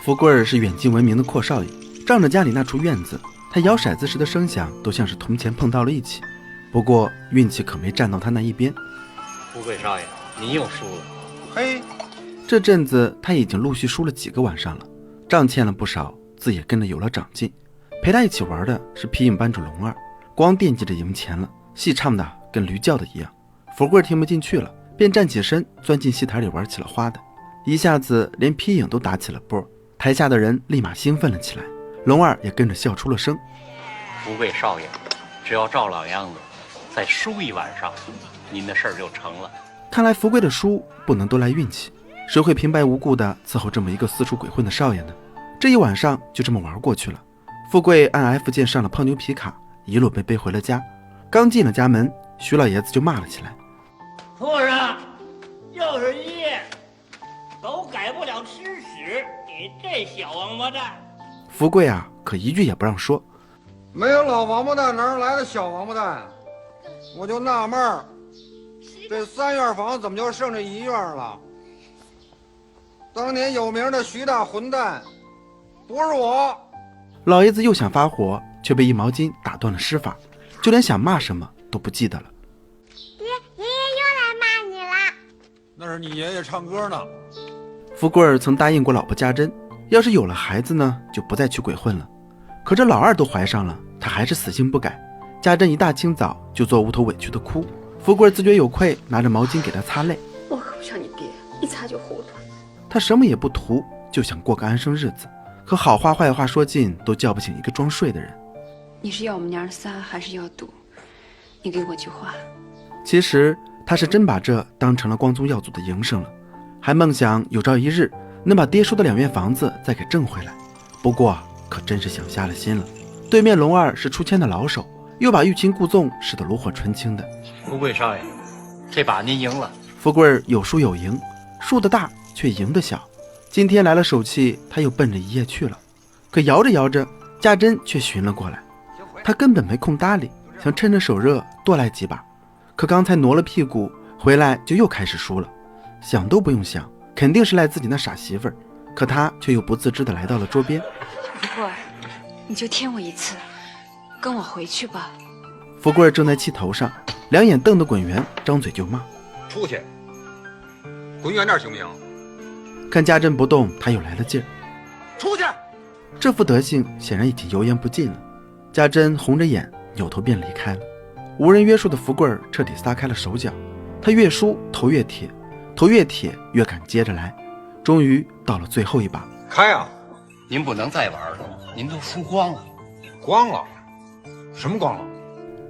福貴兒是遠近聞名的闊少爺，仗着家裡那處院子，他搖骰子時的聲響都像是銅錢碰到了一起。不過運氣可沒站到他那一邊。富貴少爺，你又輸了。嘿，這陣子他已經陸續輸了幾個晚上了，賬欠了不少，自也跟着有了長進。陪他一起玩的是皮影班主龍二，光惦記着贏錢了，戲唱的跟驢叫的一樣。福貴兒聽不進去了，便站起身鑽進戲台裡玩起了花的，一下子連皮影都打起了波，台下的人立馬興奮了起来，龍二也跟着笑出了声。福貴少爺，只要照老樣子再輸一晚上，您的事兒就成了。看來福貴的輸不能都賴運氣，誰會平白無故的伺候這麼一個四處鬼混的少爺呢？這一晚上就這麼玩過去了。富貴按 F 鍵上了泡妞皮卡，一路被背回了家。剛進了家門，徐老爺子就骂了起来：畜生，就是夜，都改不了吃屎，你这小王八蛋！福貴啊，可一句也不讓說。没有老王八蛋，哪来的小王八蛋？我就納悶兒，這3院房怎麼就剩這1院了？當年有名的徐大混蛋，不是我。老爺子又想發火，卻被一毛巾打斷了施法，就連想罵什麼都不記得了。爹，爺爺又來罵你了。那是你爺爺唱歌呢。福貴兒曾答應過老婆家珍，要是有了孩子呢，就不再去鬼混了。可這老二都懷上了，他還是死性不改。家珍一大清早就坐屋頭委屈的哭，福貴兒自覺有愧，拿着毛巾給他擦淚。我可不像你爹，一擦就糊涂。他什麼也不图，就想過個安生日子。可好話壞話說盡，都叫不醒一個裝睡的人。你是要我們娘仨，還是要賭？你給我句話。其實他是真把這當成了光宗耀祖的营生了，還夢想有朝一日能把爹輸的2院房子再給掙回来。不過可真是想瞎了心了。對面龍二是出千的老手，又把欲擒故縱使得爐火純青的。富貴少爺，這把您贏了。富貴有輸有贏，輸得大卻贏得小。今天來了手氣，他又奔着一夜去了。可搖着摇着，家珍卻尋了過來，他根本沒空搭理，想趁着手熱多來幾把。可剛才挪了屁股回來，就又開始輸了。想都不用想，肯定是賴自己那傻媳婦兒。可他卻又不自知地來到了桌邊。福貴兒，你就添我一次，跟我回去吧。福貴兒正在氣頭上，兩眼瞪得滾圓，張嘴就罵：出去，滾遠點行不行？看家珍不動，他又來了勁儿。出去！這副德行顯然已經油鹽不進了。家珍紅着眼，扭頭便離開了。無人約束的福貴兒徹底撒開了手腳，他越輸頭越鐵，頭越鐵越敢接着來。終於到了最後一把，開啊！您不能再玩了，您都輸光了。光了？什麼光了？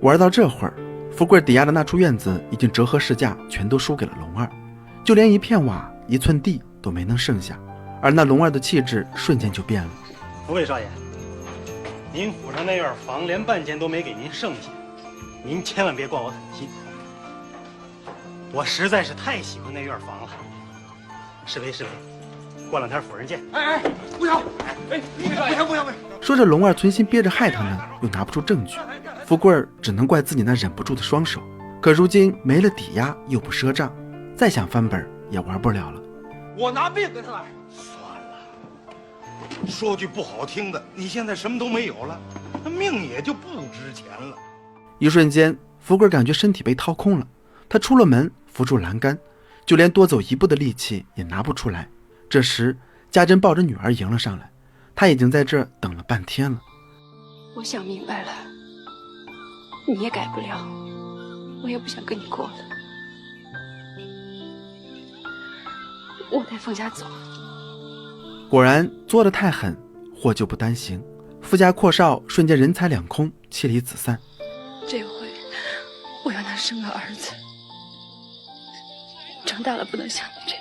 玩到這會兒，福貴兒抵押的那處院子已經折合市價全都輸給了龍二，就連一片瓦一寸地都沒能剩下。而那龍二的氣質瞬間就變了。福貴少爺，您府上那院房連半钱都沒給您剩下，您千萬別怪我狠心。我實在是太喜歡那院房了。是非是非，過2天府上見。哎，不行！哎，不行！說着龙二存心憋着害他呢，又拿不出證据。福貴兒只能怪自己那忍不住的雙手。可如今沒了抵押，又不賒賬，再想翻本也玩不了了。我拿命跟他来。算了，说句不好听的，你现在什麼都沒有了，那命也就不值錢了。一瞬間，福貴兒感覺身體被掏空了，他出了門，扶住欄杆，就連多走一步的力氣也拿不出來。這時家珍抱着女兒迎了上來，她已經在這兒等了半天了。我想明白了，你也改不了，我也不想跟你过了。我带凤家走。果然作得太狠，祸就不单行。富家闊少瞬間人财两空，妻離子散。這回我要他生個兒子，長大了不能像你這樣。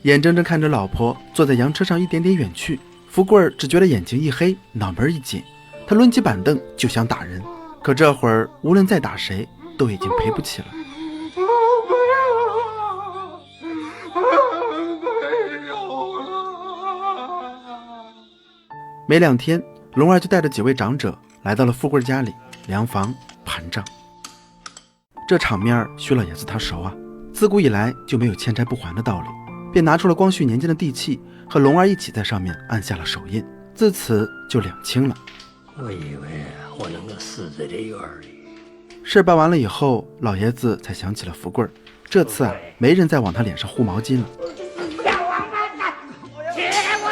眼睜睜看着老婆坐在洋車上一點點遠去，福貴兒只覺得眼睛一黑，腦門一緊，他掄起板凳就想打人。可這會兒無論再打誰都已經賠不起了。沒2天，龍二就帶着幾位長者來到了富貴家裡量房盤賬。這場面徐老爺子他熟啊，自古以來就沒有欠債不還的道理，便拿出了光緒年間的地契，和龍兒一起在上面按下了手印，自此就两清了。我以为我能夠死在這院裡。事辦完了以後，老爺子才想起了福貴兒，這次啊，沒人再往他臉上糊毛巾了。小王八蛋，起來我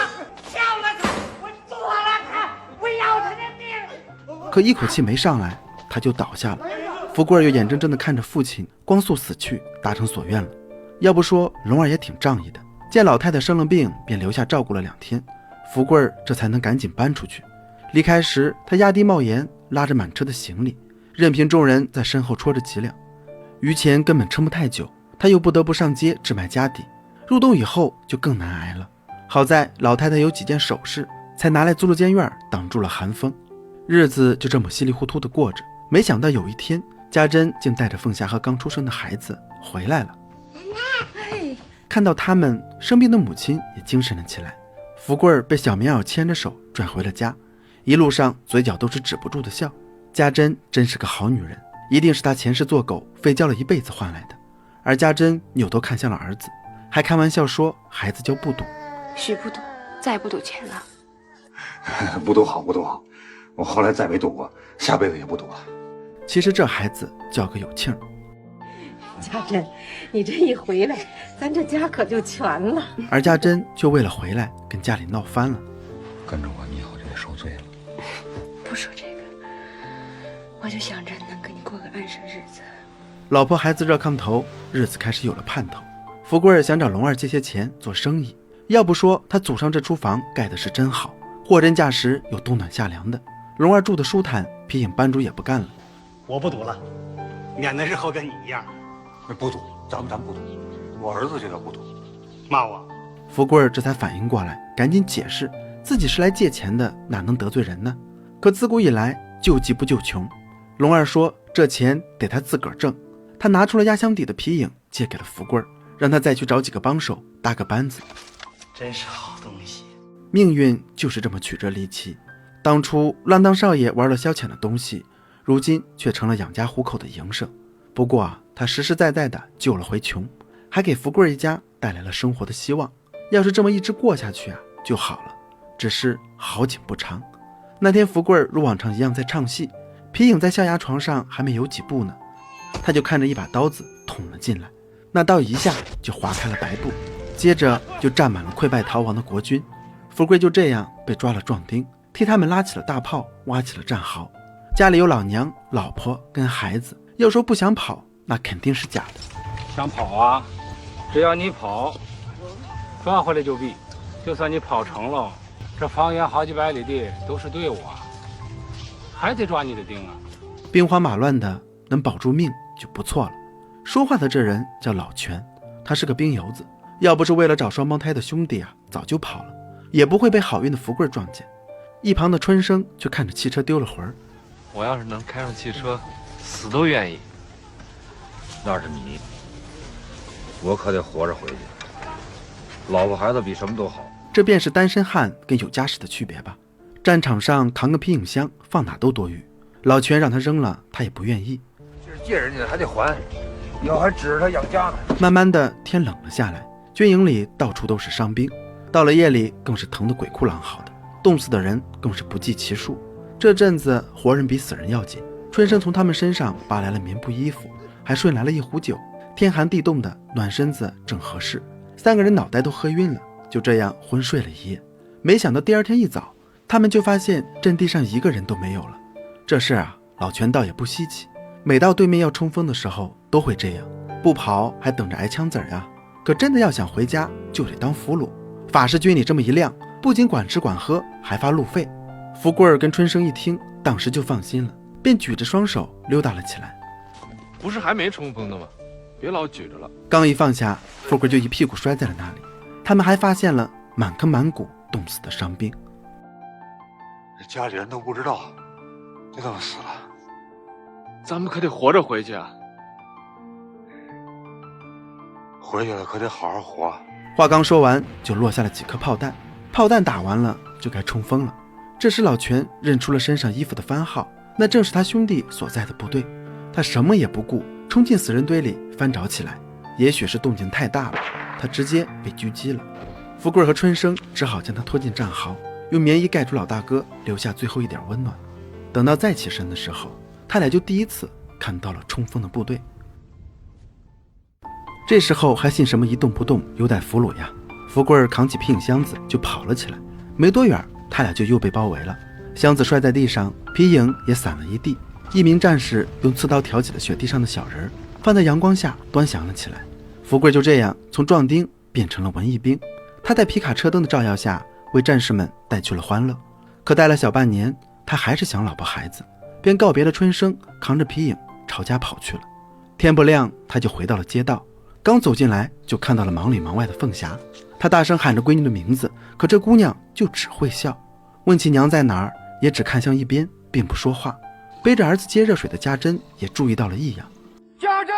叫了他，我做了他，我要他的命。可一口氣沒上來，他就倒下了。福貴兒又眼睜睜地看着父親光速死去，達成所願了。要不說龍兒也挺仗義的，見老太太生了病，便留下照顧了2天，福貴兒這才能趕緊搬出去。離開時，他壓低帽檐，拉着滿車的行李，任憑眾人在身後戳着脊梁。餘錢根本撐不太久，他又不得不上街置賣家底。入冬以後就更難挨了。好在老太太有幾件首飾，才拿來租了間院擋住了寒風。日子就這麼稀里糊塗地過着。沒想到有一天，家珍竟帶着鳳霞和剛出生的孩子回來了。看到他們，生病的母親也精神了起來。福貴兒被小棉襖牽着手轉回了家，一路上嘴角都是止不住的笑。家珍真是個好女人，一定是她前世做狗費教了一輩子換來的。而家珍扭頭看向了兒子，還開玩笑說孩子叫不賭。許不賭，再不賭錢了。不賭好，不賭好，我後來再沒賭過，下輩子也不賭了。其實這孩子叫個有慶兒。家珍，你這一回來，咱這家可就全了。而家珍卻為了回來跟家裡鬧翻了。跟着我，你以後就得受罪了。不說這個，我就想着能跟你過個安生日子。老婆孩子熱炕頭，日子開始有了盼頭。福貴兒想找龍兒借些錢做生意，要不說他祖上這廚房蓋的是真好，貨真價實，有冬暖夏涼的。龍兒住的舒坦，皮影班主也不幹了。我不賭了，免得日後跟你一樣。不賭，咱不賭。我兒子这個不賭。罵我？福貴兒這才反應過來，趕緊解釋自己是來借錢的，哪能得罪人呢？可自古以來救急不救窮。龍兒說這錢得他自個兒掙，他拿出了壓箱底的皮影借給了福貴兒，讓他再去找幾個幫手搭個班子。真是好東西。命運就是這麼曲折離奇。當初浪蕩少爺玩了消遣的東西，如今卻成了養家糊口的營生。不過啊，他實實在在的救了回窮，還給福貴兒一家帶來了生活的希望。要是這麼一直過下去啊，就好了。只是好景不長。那天福貴兒如往常一樣在唱戲，皮影在象牙床上還沒有幾步呢，他就看着一把刀子捅了進來，那刀一下就劃開了白布，接着就站滿了潰敗逃亡的國軍。福貴就這樣被抓了壯丁，替他們拉起了大炮，挖起了戰壕。家裡有老娘、老婆跟孩子，要說不想跑，那肯定是假的。想跑啊？只要你跑，抓回來就毙。就算你跑成了，這方圓好幾百里地都是隊伍啊，還得抓你的丁啊。兵荒馬亂的，能保住命就不錯了。說話的這人叫老全，他是個兵油子，要不是為了找雙胞胎的兄弟啊，早就跑了，也不會被好運的福貴撞見。一旁的春生卻看着汽車丟了魂兒。我要是能開上汽車，死都願意。那是你，我可得活着回去。老婆孩子比什麼都好。這便是單身漢跟有家室的區別吧。戰場上扛個皮影箱放哪都多餘，老全讓他扔了，他也不願意。這是借人家的，還得還，以後還指着他養家呢。慢慢的天冷了下來，軍營裡到處都是傷兵，到了夜裡更是疼得鬼哭狼嚎的，凍死的人更是不計其數。這陣子活人比死人要緊，春生從他們身上扒來了棉布衣服，還順來了一壺酒，天寒地凍的暖身子正合適。3個人腦袋都喝暈了，就這樣昏睡了一夜。沒想到第二天一早，他們就發現陣地上一個人都沒有了。這事啊，老全倒也不稀奇，每到對面要衝鋒的時候都會這樣，不跑還等着挨槍子啊。可真的要想回家，就得當俘虜。法師軍裡這麼一亮，不僅管吃管喝，還發路費。福貴兒跟春生一聽，當時就放心了，便舉着雙手溜達了起來。不是還沒衝鋒呢嗎？別老舉着了。剛一放下，福貴就一屁股摔在了那裡。他們還發現了滿坑滿谷凍死的傷兵。家裡人都不知道，就這麼死了。咱們可得活着回去啊！回去了可得好好活。話剛說完，就落下了幾顆炮彈。炮彈打完了，就該衝鋒了。這時老全認出了身上衣服的番號，那正是他兄弟所在的部隊。他什麼也不顧，衝進死人堆裡翻找起來。也許是動靜太大了，他直接被狙擊了。福貴和春生只好將他拖進戰壕，用棉衣蓋住老大哥，留下最後一點溫暖。等到再起身的時候，他倆就第一次看到了衝鋒的部隊。這時候還信什麼一動不動有待俘虜呀？福貴扛起皮影箱子就跑了起來，沒多遠，他倆就又被包圍了。箱子摔在地上，皮影也散了一地。一名戰士用刺刀挑起了雪地上的小人，放在陽光下端詳了起來。福貴就這樣從壯丁變成了文藝兵，他在皮卡車燈的照耀下為戰士們帶去了歡樂。可待了小半年，他還是想老婆孩子，便告別了春生，扛着皮影朝家跑去了。天不亮，他就回到了街道，剛走進來就看到了忙裡忙外的鳳霞。他大聲喊着閨女的名字，可這姑娘就只會笑，問起娘在哪兒，也只看向一邊，并不說話。背着兒子接熱水的家珍也注意到了異樣。家珍，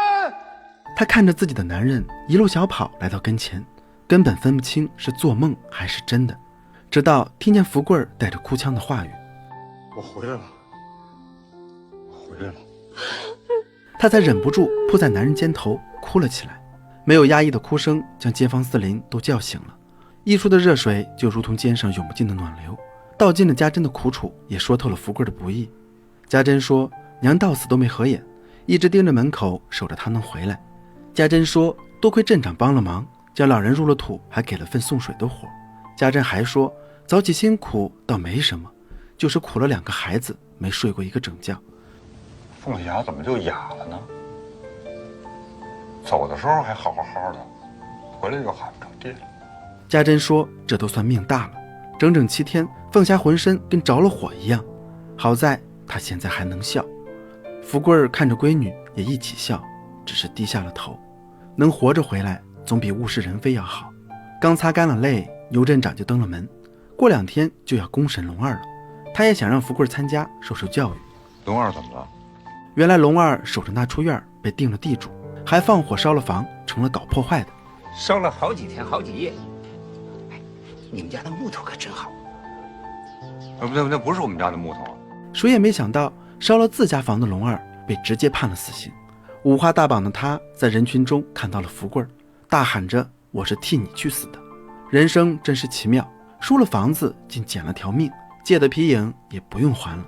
他看着自己的男人一路小跑來到跟前，根本分不清是做夢還是真的，直到听見福貴帶着哭腔的話語：我回來了，我回來了。他才忍不住撲在男人肩頭哭了起來，沒有壓抑的哭聲將街坊四鄰都叫醒了。溢出的熱水就如同肩上湧不盡的暖流，道盡了家珍的苦楚，也說透了福貴的不易。家珍說娘到死都沒合眼，一直盯着門口守着他能回來。家珍說多虧鎮長幫了忙，將老人入了土，還給了份送水的活。家珍還說早起辛苦倒沒什麼，就是苦了2個孩子，沒睡過一個整覺。鳳霞怎麼就啞了呢？走的時候還好好的，回来就喊不着爹了。家珍說這都算命大了，整整7天，鳳霞渾身跟着了火一樣，好在她現在還能笑。福貴看着閨女也一起笑，只是低下了頭。能活着回來總比物是人非要好。剛擦乾了淚，牛鎮長就登了門，過2天就要公審龍二了。他也想讓福貴參加受受教育。龍二怎麼了？原來龍二守着那處院被定了地主，還放火燒了房，成了搞破壞的。燒了好幾天好幾夜。哎，你們家的木頭可真好。那不是我們家的木头。誰也沒想到燒了自家房的龍二被直接判了死刑。五花大綁的他在人群中看到了福貴，大喊着我是替你去死的。人生真是奇妙，輸了房子竟撿了條命，借的皮影也不用還了。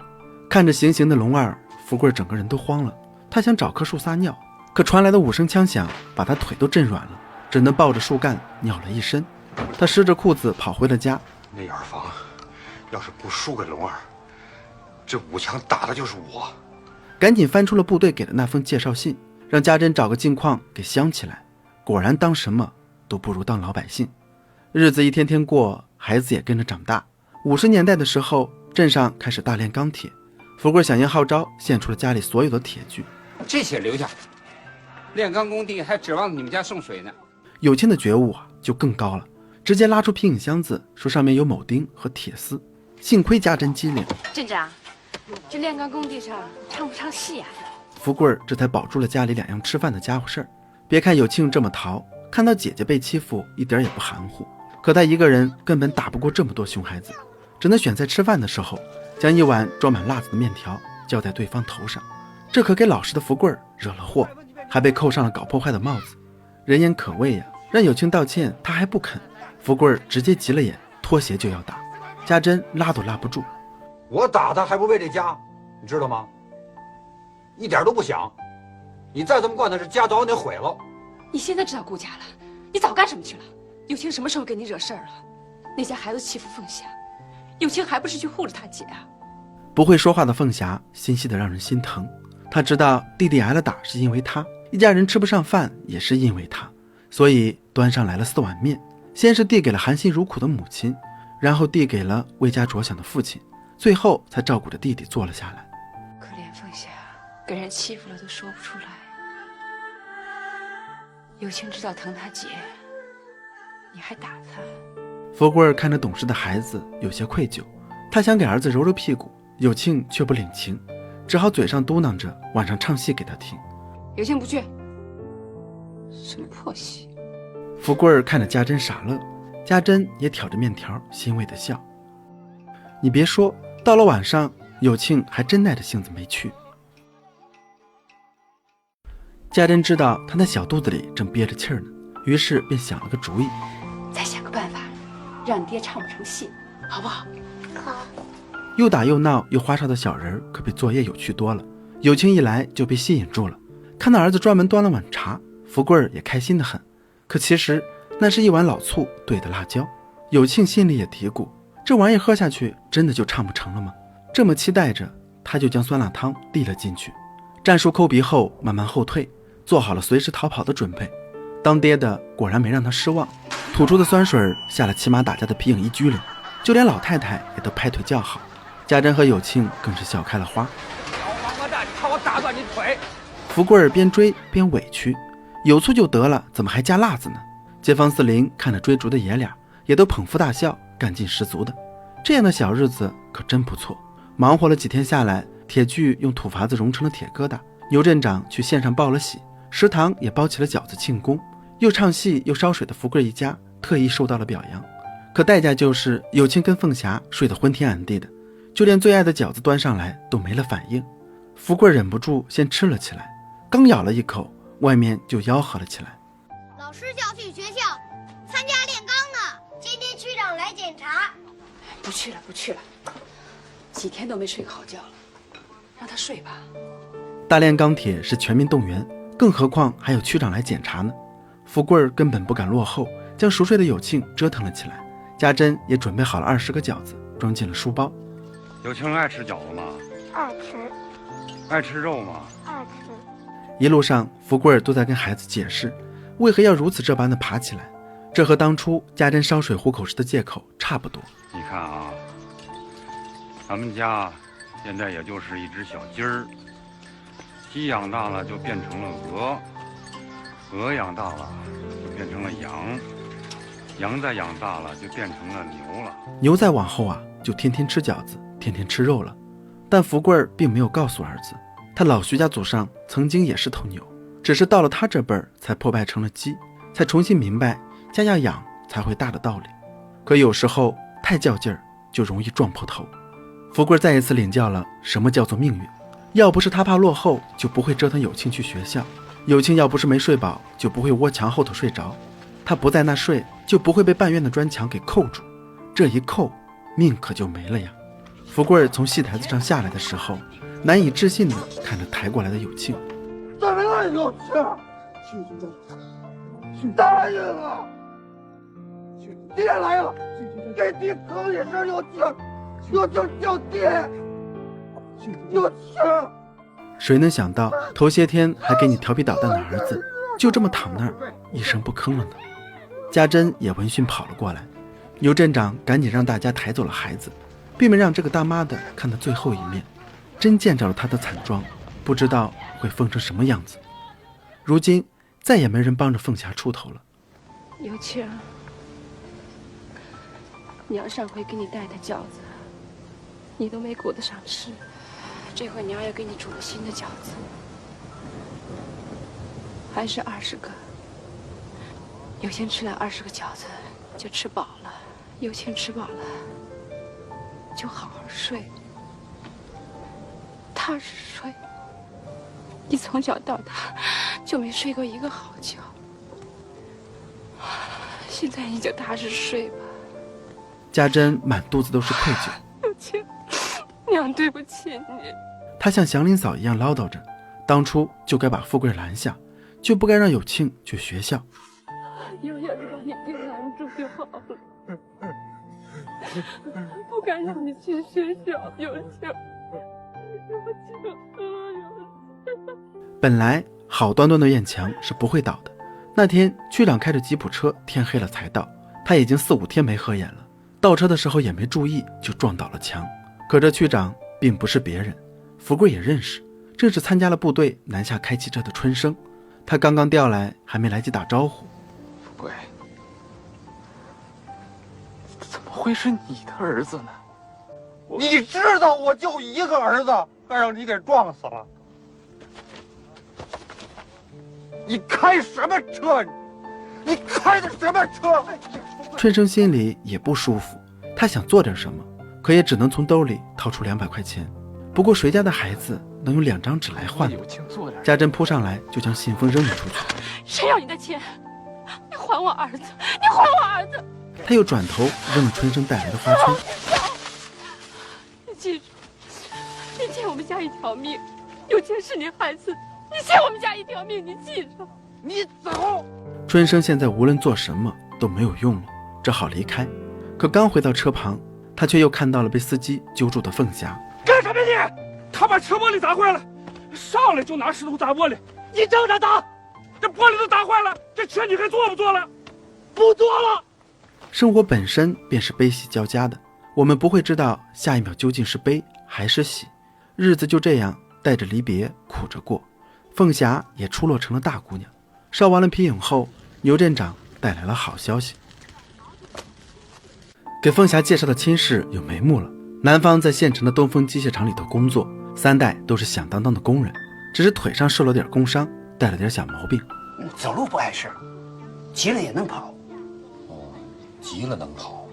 看着行刑的龍二，福貴整個人都慌了，他想找棵樹撒尿，可傳來的5聲槍響把他腿都震軟了，只能抱着樹幹尿了一身。他濕着褲子跑回了家。那院房要是不輸給龍二，這5槍打的就是我。趕緊翻出了部隊給的那封介紹信，讓家珍找個近況給鑲起來。果然當什麼都不如當老百姓。日子一天天過，孩子也跟着長大。50年代的時候，鎮上開始大煉鋼鐵，福貴響應號召，獻出了家裡所有的鐵具。這些留下，煉鋼工地還指望你們家送水呢。有慶的覺悟就更高了，直接拉出皮影箱子，說上面有鉚釘和鐵絲。幸虧家珍機靈。鎮長，這煉鋼工地上唱不唱戲呀？福貴這才保住了家裡2樣吃飯的家伙事兒。別看有慶這麼淘，看到姐姐被欺負一點也不含糊，可他一個人根本打不過這麼多熊孩子，只能選在吃飯的時候將一碗裝滿辣子的麵條澆在對方頭上。這可給老實的福貴惹了禍，還被扣上了搞破壞的帽子。人言可畏呀，讓有慶道歉他還不肯，福貴直接急了眼，脫鞋就要打。家珍拉都拉不住。我打他還不為這家，你知道嗎？一點都不想。你再这麼慣他，這家早晚得毀了。你現在知道顧家了，你早幹什麼去了？有慶什麼時候給你惹事兒了？那家孩子欺負鳳霞，有慶還不是去護着他姐啊？不會說話的鳳霞心細得讓人心疼。她知道弟弟挨了打是因為他，一家人吃不上飯也是因為他，所以端上來了4碗麵，先是遞給了含辛茹苦的母親，然後遞給了為家着想的父親，最後才照顧着弟弟坐了下來。可憐鳳霞，跟人欺負了都說不出來。有慶知道疼他姐，你還打他。福貴看着懂事的孩子有些愧疚，他想給兒子揉揉屁股，有慶卻不領情，只好嘴上嘟囔着晚上唱戲給他聽。有慶不去，什麼破戲？福貴看着家珍傻樂，家珍也挑着面條欣慰地笑。你別說，到了晚上，有慶還真耐着性子沒去。家珍知道他那小肚子裡正憋着氣兒呢，於是便想了個主意。再想個辦法，讓你爹唱不成戲，好不好？好。又打又闹又花哨的小人可比作业有趣多了。有庆一来就被吸引住了，看到兒子專門端了碗茶，福贵兒也開心得很。可其實那是一碗老醋兌的辣椒。有慶心裡也嘀咕，這玩意喝下去真的就唱不成了嗎？這麼期待着，他就將酸辣湯遞了進去。戰術摳鼻後慢慢後退，做好了隨時逃跑的準備。當爹的果然沒讓他失望，吐出的酸水嚇了騎馬打架的皮影一激靈，就連老太太也都拍腿叫好。家珍和有慶更是笑開了花。王八蛋，你看我打断你腿！福贵儿邊追邊委屈，有醋就得了，怎麼還加辣子呢？街坊四鄰看着追逐的爺倆，也都捧腹大笑，幹勁十足的。這樣的小日子可真不錯。忙活了幾天下來，鐵具用土筏子熔成了鐵疙瘩，牛鎮長去縣上報了喜，食堂也包起了餃子慶功。又唱戲又燒水的福貴一家特意受到了表揚，可代價就是有慶跟鳳霞睡得昏天暗地的，就連最愛的餃子端上来都沒了反應。福貴忍不住先吃了起来，剛咬了一口，外面就吆喝了起來。老師叫去學校參加煉鋼呢，今天區長來檢查。不去了，不去了，幾天都沒睡個好覺了，讓他睡吧。大煉鋼鐵是全民動員，更何況還有區長來檢查呢。福貴根本不敢落後，將熟睡的有慶折騰了起來。家珍也準備好了20個餃子，裝進了書包。有慶愛吃餃子嗎？愛吃。愛吃肉嗎？愛吃。一路上，福貴都在跟孩子解釋，為何要如此這般的爬起來。這和當初家珍燒水糊口時的借口差不多。你看啊，咱們家現在也就是一隻小雞兒，雞養大了就變成了鵝，鵝養大了就變成了羊，羊再養大了就變成了牛了。牛再往後啊，就天天吃餃子，天天吃肉了。但福貴並沒有告訴兒子，他老徐家祖上曾經也是頭牛，只是到了他這輩兒才破敗成了雞，才重新明白家要養才會大的道理。可有時候太較勁兒就容易撞破頭。福貴再一次領教了什麼叫做命運。要不是他怕落後，就不會折騰有慶去學校；有慶要不是沒睡飽，就不會窩牆後頭睡着。他不在那睡，就不會被半院的磚牆給扣住。這一扣，命可就沒了呀。福貴從戲台子上下來的時候，難以置信地看着抬過來的有慶。怎麼了，有慶？答應了，爹來了，給爹吭一聲有慶，有慶叫爹，有慶。誰能想到頭些天還給你調皮搗蛋的兒子，就這麼躺那兒一聲不吭了呢？家珍也聞訊跑了過來，牛鎮長趕緊讓大家抬走了孩子，並沒讓這個當媽的看到最後一面。真見着了他的慘狀，不知道會瘋成什麼樣子。如今再也沒人幫着鳳霞出頭了。有慶，娘上回給你帶的餃子，你都沒顧得上吃，這回娘要給你煮了新的餃子，還是20個。有慶吃了20個餃子就吃飽了，有慶吃飽了就好好睡，踏實睡。你從小到大就沒睡過一個好覺，現在你就踏實睡吧。家珍滿肚子都是愧疚。有慶，娘對不起你。她像祥林嫂一樣嘮叨着，當初就該把富貴攔下，就不該讓有慶去學校。要是把你爹攔住就好了，不该讓你去學校。有慶，本來好端端的院牆是不會倒的。那天區長開着吉普車，天黑了才到，他已經4、5天沒合眼了，倒車的時候也沒注意，就撞倒了牆。可這區長並不是別人，福貴也認識，正是參加了部隊南下開汽車的春生。他剛剛調來，還沒來及打招呼。福貴，怎麼會是你的兒子呢？你知道我就一個兒子，還讓你給撞死了。你開什麼車？你開的什麼車？春生心裡也不舒服，他想做點什麼，可也只能從兜裡掏出200塊錢。不過誰家的孩子能用2張紙來換呢？家珍撲上來就將信封扔了出去。誰要你的錢？你還我兒子！你還我兒子！他又转头扔了春生带来的花圈。你记住，你欠我们家一条命，有钱是你孩子，你欠我们家一条命，你记住。你走。春生现在无论做什么都没有用了，只好离开。可刚回到车旁，他却又看到了被司机揪住的凤霞。干什么你？他把车玻璃砸坏了，上来就拿石头砸玻璃。你正着打，这玻璃都打坏了，这车你还做不做了？不做了。生活本身便是悲喜交加的，我们不会知道下一秒究竟是悲还是喜。日子就这樣帶着離別苦着過，鳳霞也出落成了大姑娘。燒完了皮影後，牛鎮長帶來了好消息。給鳳霞介紹的親事有眉目了。男方在縣城的東風機械廠裡頭工作，3代都是響當當的工人，只是腿上受了點工傷，帶了點小毛病。走路不礙事，急了也能跑。急了能跑。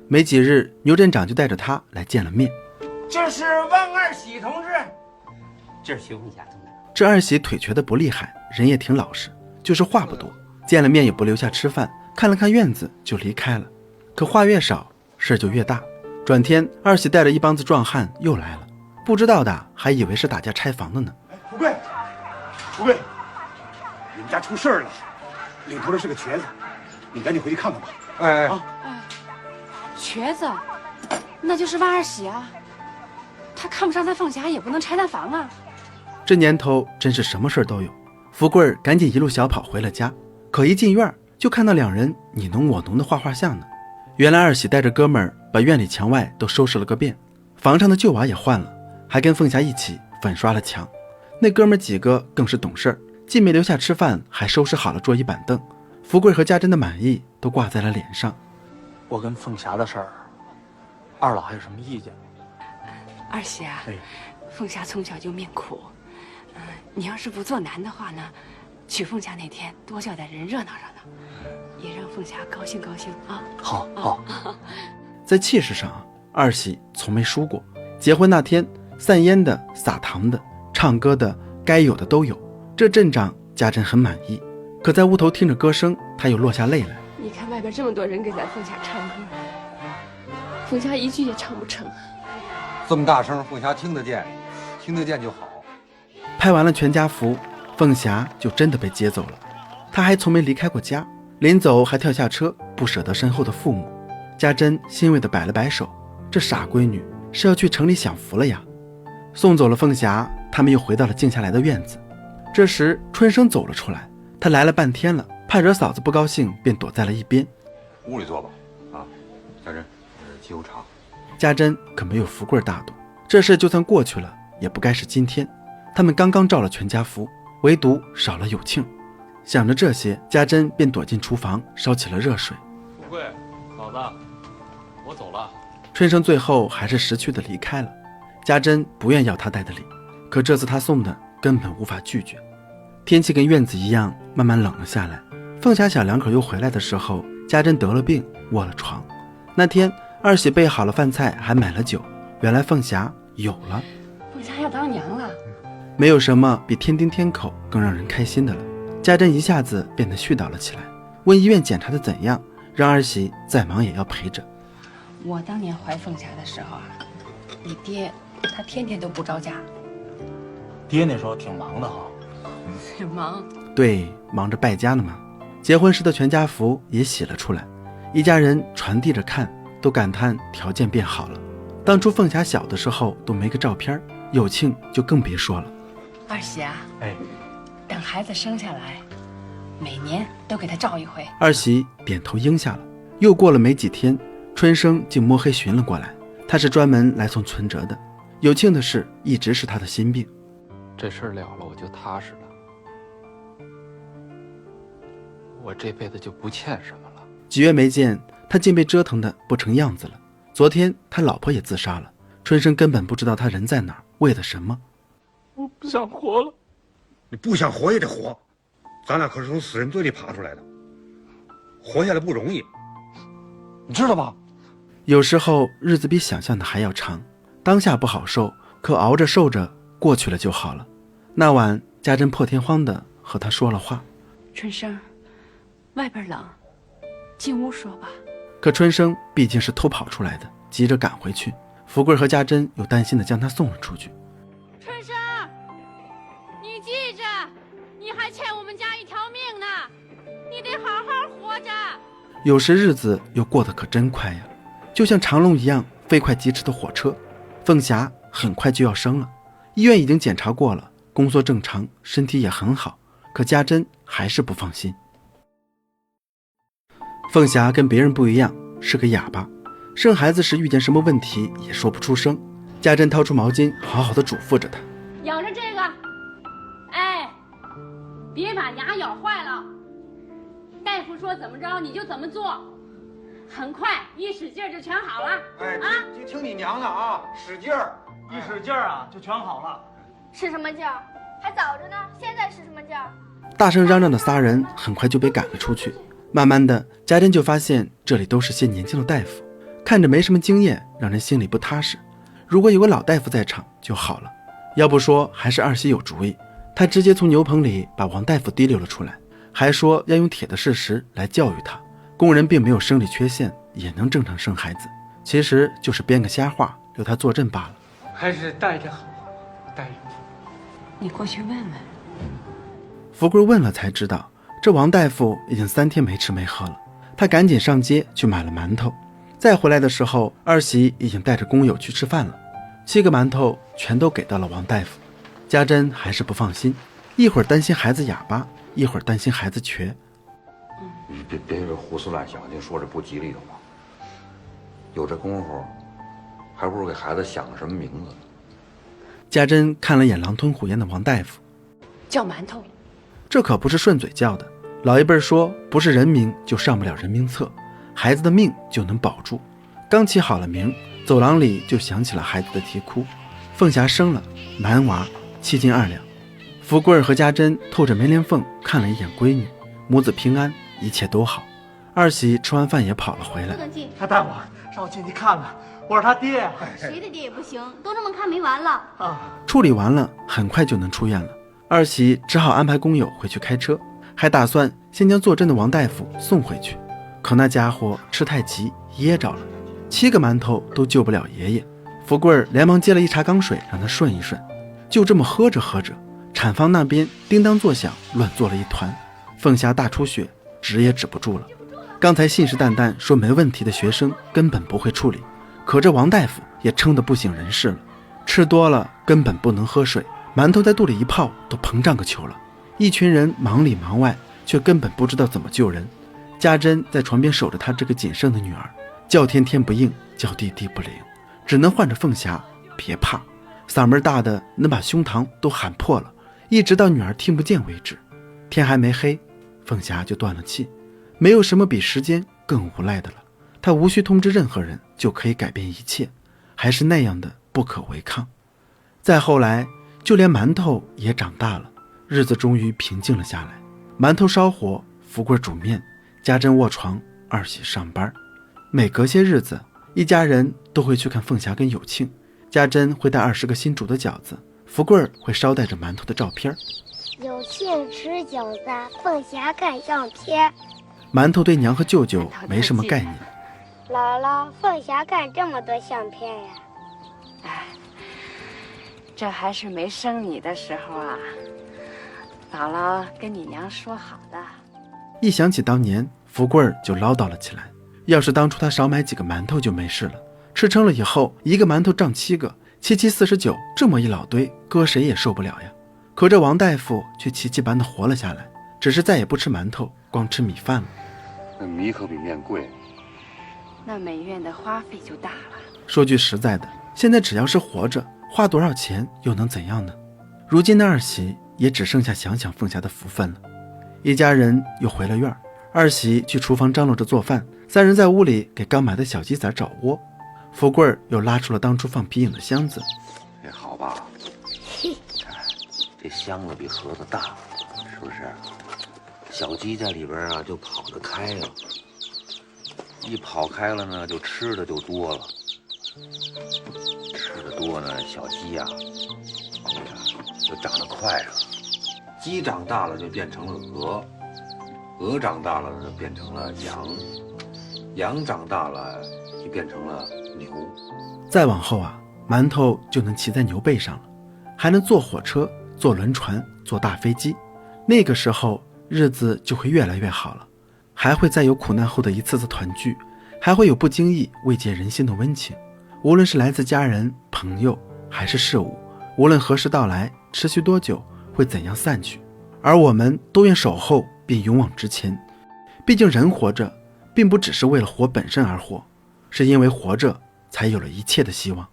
沒幾日，牛鎮長就帶着他來見了面。這是王二喜同志，這是徐鳳霞同志。這二喜腿瘸得不厲害，人也挺老實，就是話不多。見了面也不留下吃飯，看了看院子就離開了。可話越少，事就越大。轉天，二喜帶着一幫子壯漢又來了，不知道的還以為是打架拆房的呢。富貴，富貴，你們家出事了，領頭的是個瘸子，你趕緊回去看看吧。哎，瘸子，那就是王二喜啊。他看不上咱鳳霞，也不能拆咱房啊。這年頭真是什麼事都有。福貴趕緊一路小跑回了家，可一進院就看到兩人你儂我儂的畫畫像呢。原來二喜帶着哥們兒把院裡牆外都收拾了個遍，房上的舊瓦也換了，還跟鳳霞一起粉刷了牆。那哥們兒幾個更是懂事，既沒留下吃飯，還收拾好了桌椅板凳。福貴和家珍的滿意都掛在了臉上。我跟鳳霞的事兒，二老還有什麼意見？二喜啊，鳳霞從小就命苦，你要是不做難的話呢，娶鳳霞那天多叫點人熱鬧熱鬧，也讓鳳霞高興高興啊。好，好。在氣勢上啊，二喜從沒輸過。結婚那天，散煙的、撒糖的、唱歌的，該有的都有。這鎮長家珍很滿意，可在屋頭聽着歌聲，他又落下淚來。你看外邊這麼多人給咱鳳霞唱歌，鳳霞一句也唱不成。這麼大聲，鳳霞聽得見，聽得見就好。拍完了全家福，鳳霞就真的被接走了。她還從沒離開過家，臨走還跳下車，不捨得身後的父母。家珍欣慰地擺了擺手，這傻閨女是要去城裡享福了呀。送走了鳳霞，他們又回到了靜下來的院子。這時春生走了出來，他來了半天了，怕惹嫂子不高興，便躲在了一邊。屋裡坐吧，啊，家珍，沏壺茶。家珍可沒有福貴大度，這事就算過去了，也不該是今天。他們剛剛照了全家福，唯獨少了有慶。想着這些，家珍便躲進廚房燒起了熱水。富貴，嫂子，我走了。春生最後還是識趣地離開了。家珍不願要他帶的禮，可這次他送的根本無法拒絕。天氣跟院子一樣，慢慢冷了下來。鳳霞小兩口又回來的時候，家珍得了病，臥了床。那天二喜備好了飯菜，還買了酒。原來鳳霞有了，鳳霞要當娘了。沒有什麼比添丁添口更讓人開心的了。家珍一下子變得絮叨了起來，問醫院檢查的怎樣，讓二喜再忙也要陪着。我當年懷鳳霞的時候啊，你爹他天天都不着家。爹那時候挺忙的哈。挺忙。對，忙着敗家呢嘛。結婚時的全家福也洗了出來，一家人傳遞着看，都感嘆條件變好了。當初鳳霞小的時候都沒個照片，有慶就更別說了。二喜啊，等孩子生下來，每年都給他照一回。二喜點頭應下了。又過了沒幾天，春生竟摸黑尋了過來，他是專門來送存摺的。有慶的事一直是他的心病。這事了了，我就踏實了。我這輩子就不欠什麼了。幾月沒見，他竟被折騰得不成樣子了。昨天他老婆也自殺了，春生根本不知道他人在哪兒，為了什麼。我不想活了。你不想活也得活，咱倆可是從死人嘴裡爬出來的，活下來不容易，你知道吧？有時候日子比想象的還要長，當下不好受，可熬着受着過去了就好了。那晚家珍破天荒地和他說了話。春生，外邊冷，進屋说吧。可春生毕竟是偷跑出来的，急着赶回去。福贵和家珍又担心的将他送了出去。春生，你记着，你还欠我们家一条命呢，你得好好活着。有时日子又过得可真快呀，就像长龙一样飞快疾驰的火车。凤霞很快就要生了，医院已经检查过了，宫缩正常，身体也很好，可家珍还是不放心。凤霞跟別人不一樣，是個啞巴，生孩子時遇見什麼問題也說不出聲。家珍掏出毛巾，好好的囑咐着她：咬着這個，哎，別把牙咬壞了。大夫說怎麼着你就怎麼做，很快一使勁就全好了。哎，就聽你娘的啊，使勁兒，一使勁兒啊就全好了。使什麼勁兒？還早着呢，現在使什麼勁兒？大聲嚷嚷的仨人很快就被趕了出去。慢慢的，家珍就發現這裡都是些年輕的大夫，看着沒什麼經驗，讓人心裡不踏實。如果有個老大夫在場就好了。要不說還是二喜有主意，他直接從牛棚裡把王大夫提溜了出來，還說要用鐵的事實來教育他。工人並沒有生理缺陷，也能正常生孩子，其實就是編個瞎話留他坐鎮罷了。還是帶着好，帶着。你過去問問。福貴問了才知道，這王大夫已經3天沒吃沒喝了。他趕緊上街去買了饅頭，再回來的時候，二喜已經帶着工友去吃飯了。7個饅頭全都給到了王大夫。家珍還是不放心，一會兒擔心孩子啞巴，一會兒擔心孩子瘸。你別胡思亂想，净說這不吉利的話。有這功夫，還不如給孩子想個什麼名字。家珍看了眼狼吞虎咽的王大夫，叫饅頭，這可不是順嘴叫的。老一輩說，不是人名就上不了人名冊，孩子的命就能保住。剛起好了名，走廊裡就響起了孩子的啼哭。鳳霞生了男娃，7斤2兩。福貴兒和家珍透着梅蓮鳳看了一眼閨女，母子平安，一切都好。二喜吃完飯也跑了回來。他大夫，讓我進去看看，我是他爹。誰的爹也不行，都這麼看沒完了啊！處理完了，很快就能出院了。二喜只好安排工友回去開車，還打算先將坐鎮的王大夫送回去。可那家伙吃太急，噎着了，7個饅頭都救不了爺爺。福貴兒連忙接了一茶缸水，讓他順一順。就這麼喝着喝着，產房那邊叮當作響，亂作了一團。鳳霞大出血，止也止不住了。剛才信誓旦旦說沒問題的學生根本不會處理，可這王大夫也撐得不省人事了。吃多了根本不能喝水，饅頭在肚裡一泡都膨脹個球了。一群人忙裡忙外，卻根本不知道怎麼救人。家珍在床邊守着她這個僅剩的女兒，叫天天不應，叫地地不靈，只能喚着鳳霞別怕，嗓門大的能把胸膛都喊破了，一直到女兒聽不見為止。天還沒黑，鳳霞就斷了氣。沒有什麼比時間更無賴的了，她無需通知任何人就可以改變一切，還是那樣的不可違抗。再後來，就連饅頭也長大了，日子終於平靜了下來。饅頭燒火，福貴煮麵，家珍臥床，二喜上班。每隔些日子，一家人都會去看鳳霞跟有慶。家珍會帶20個新煮的餃子，福貴會捎帶着饅頭的照片。有慶吃餃子，鳳霞看相片。饅頭對娘和舅舅沒什麼概念。姥姥，鳳霞看這麼多相片呀。哎，這還是沒生你的時候啊。姥姥跟你娘說好的。一想起當年，福貴兒就嘮叨了起來。要是當初他少買幾個饅頭就沒事了。吃撐了以後，一個饅頭漲7個，7七49，這麼一老堆，擱誰也受不了呀。可這王大夫卻奇蹟般的活了下來，只是再也不吃饅頭，光吃米飯了。那米可比麵貴，那美院的花費就大了。說句實在的，現在只要是活着，花多少錢又能怎樣呢？如今的二喜也只剩下想想鳳霞的福分了。一家人又回了院，二喜去廚房張羅着做飯，3人在屋裡給剛買的小雞仔找窩。福貴兒又拉出了當初放皮影的箱子，這好吧？看這箱子比盒子大，是不是？小雞在裡邊啊，就跑得開了。一跑開了呢，就吃的就多了。吃的多呢，小雞呀，就长得快了。鸡長大了就變成了鵝，鵝長大了呢就變成了羊。羊長大了就变成了牛。再往后啊，馒头就能骑在牛背上了，还能坐火车、坐轮船、坐大飞机。那个时候日子就会越来越好了，还会再有苦难后的一次次团聚，还会有不经意慰藉人心的温情。无论是来自家人、朋友还是事物，无论何时到来，持续多久，会怎样散去，而我们都愿守候并勇往直前。毕竟人活着并不只是为了活本身而活，是因为活着才有了一切的希望。